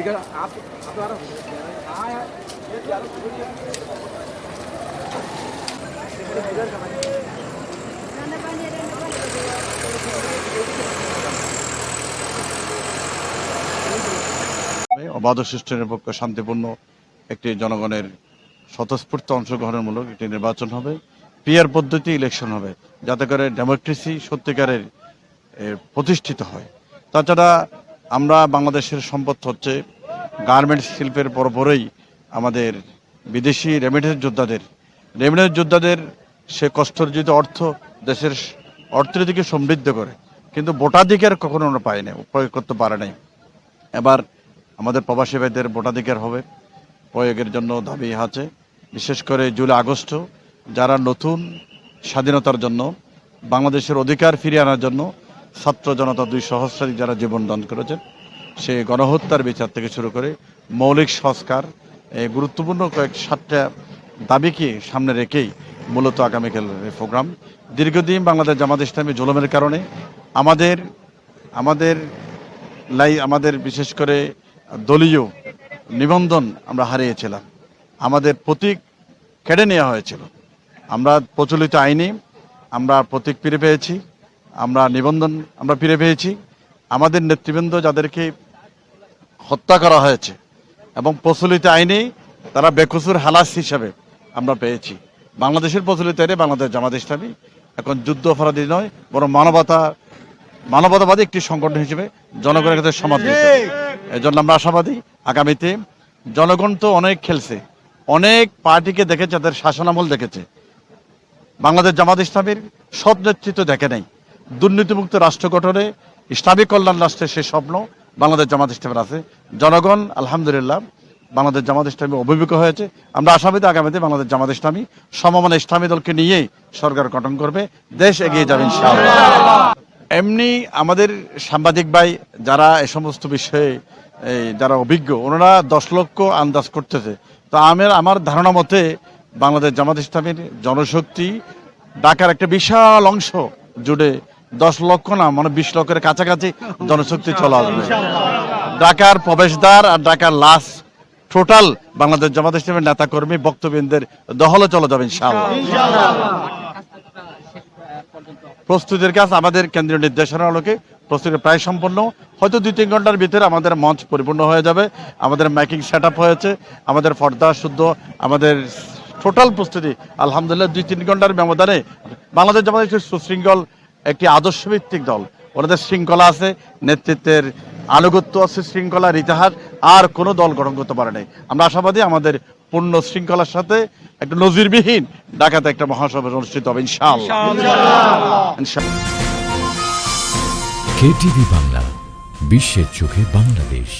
অবাধ সুষ্ঠু নিরপেক্ষ শান্তিপূর্ণ একটি জনগণের স্বতঃস্ফূর্ত অংশগ্রহণমূলক একটি নির্বাচন হবে, পিয়ার পদ্ধতি ইলেকশন হবে, যাতে করে ডেমোক্রেসি সত্যিকারের প্রতিষ্ঠিত হয়। তাছাড়া আমরা বাংলাদেশের সম্পদ হচ্ছে গার্মেন্টস শিল্পের পরপরই আমাদের বিদেশি রেমিটেন্স যোদ্ধাদের সে কষ্টার্জিত অর্থ দেশের অর্থনীতিকে সমৃদ্ধ করে, কিন্তু ভোটাধিকার কখনো আমরা পাই না, প্রয়োগ করতে পারে নাই। এবার আমাদের প্রবাসী ভাইদের ভোটাধিকার হবে, প্রয়োগের জন্য দাবি আছে। বিশেষ করে জুলাই আগস্ট যারা নতুন স্বাধীনতার জন্য বাংলাদেশের অধিকার ফিরিয়ে আনার জন্য ছাত্র জনতা 2 সহস্রাধিক যারা জীবন দান করেছেন, সে গণহত্যার বিচার থেকে শুরু করে মৌলিক সংস্কার, গুরুত্বপূর্ণ 7টা দাবিকে সামনে রেখেই মূলত আগামীকাল প্রোগ্রাম। দীর্ঘদিন বাংলাদেশ জামাত ইসলামী জুলুমের কারণে আমাদের বিশেষ করে দলীয় নিবন্ধন আমরা হারিয়েছিলাম, আমাদের প্রতীক কেড়ে নেওয়া হয়েছিল। আমরা প্রচলিত আইনে আমরা প্রতীক ফিরে পেয়েছি, আমরা নিবন্ধন আমরা ফিরে পেয়েছি। আমাদের নেতৃবৃন্দ যাদেরকে হত্যা করা হয়েছে এবং প্রচলিত আইনে তারা বেকসুর হালাস হিসাবে আমরা পেয়েছি। বাংলাদেশের প্রচলিত আইনে বাংলাদেশ জামাত ইসলামী এখন যুদ্ধ অপরাধী নয়, বরং মানবতাবাদী একটি সংগঠন হিসেবে জনগণের কাছে সমাদৃত। এজন্য আমরা আশাবাদী আগামীতে জনগণ তো অনেক খেলছে, অনেক পার্টিকে দেখেছে, তাদের শাসনামল দেখেছে, বাংলাদেশ জামাত ইসলামীর সৎ নেতৃত্ব দেখে নাই। দুর্নীতিমুক্ত রাষ্ট্র গঠনে ইসলামিক কল্যাণ রাষ্ট্রের সে স্বপ্ন বাংলাদেশ জামাত ইসলামের আছে। জনগণ আলহামদুলিল্লাহ বাংলাদেশ জামাত ইসলামী অভিভূত হয়েছে। আমরা আশাবাদী আগামীতে বাংলাদেশ জামাত ইসলামী সমমান ইসলামী দলকে নিয়েই সরকার গঠন করবে, দেশ এগিয়ে যাবে ইনশাআল্লাহ। এমনি আমাদের সাংবাদিক ভাই যারা এ সমস্ত বিষয়ে যারা অভিজ্ঞ, ওনারা 10 লক্ষ আন্দাজ করতেছে। তো আমার ধারণা মতে বাংলাদেশ জামাত ইসলামীর জনশক্তি ঢাকার একটা বিশাল অংশ জুড়ে 10 লক্ষ না, মানে 20 লক্ষের কাছাকাছি জনশক্তি চলে আসবে। ঢাকার প্রবেশদ্বার আর ঢাকার লাশ টোটাল বাংলাদেশ জামাত ইসলামের নেতা কর্মী বক্তব্যদের দহলে চলে যাবে ইনশাআল্লাহ। প্রস্তুতির কাজ আমাদের কেন্দ্রীয় নির্দেশনা আলোকে প্রস্তুতি প্রায় সম্পন্ন। হয়তো 2-3 ঘন্টার ভিতরে আমাদের মঞ্চ পরিপূর্ণ হয়ে যাবে, আমাদের মাইকিং সেট আপ হয়েছে, আমাদের পর্দা শুদ্ধ, আমাদের টোটাল প্রস্তুতি আলহামদুলিল্লাহ 2-3 ঘন্টার ব্যবধানে। বাংলাদেশ জামাত ইসলামী সুশৃঙ্খল একটি আদর্শভিত্তিক দল, ওনাদের শৃঙ্খলা আছে, নেতৃত্বের আনুগত্য আছে, শৃঙ্খলার ইতিহাস আর কোনো দল গঠন করতে পারে নাই। আমরা আশাবাদী আমাদের পূর্ণ শৃঙ্খলার সাথে একটা নজিরবিহীন ঢাকাতে একটা মহাসভা অনুষ্ঠিত হবে ইনশাআল্লাহ। কেটিভি বাংলা, বিশ্বের চোখে বাংলাদেশ।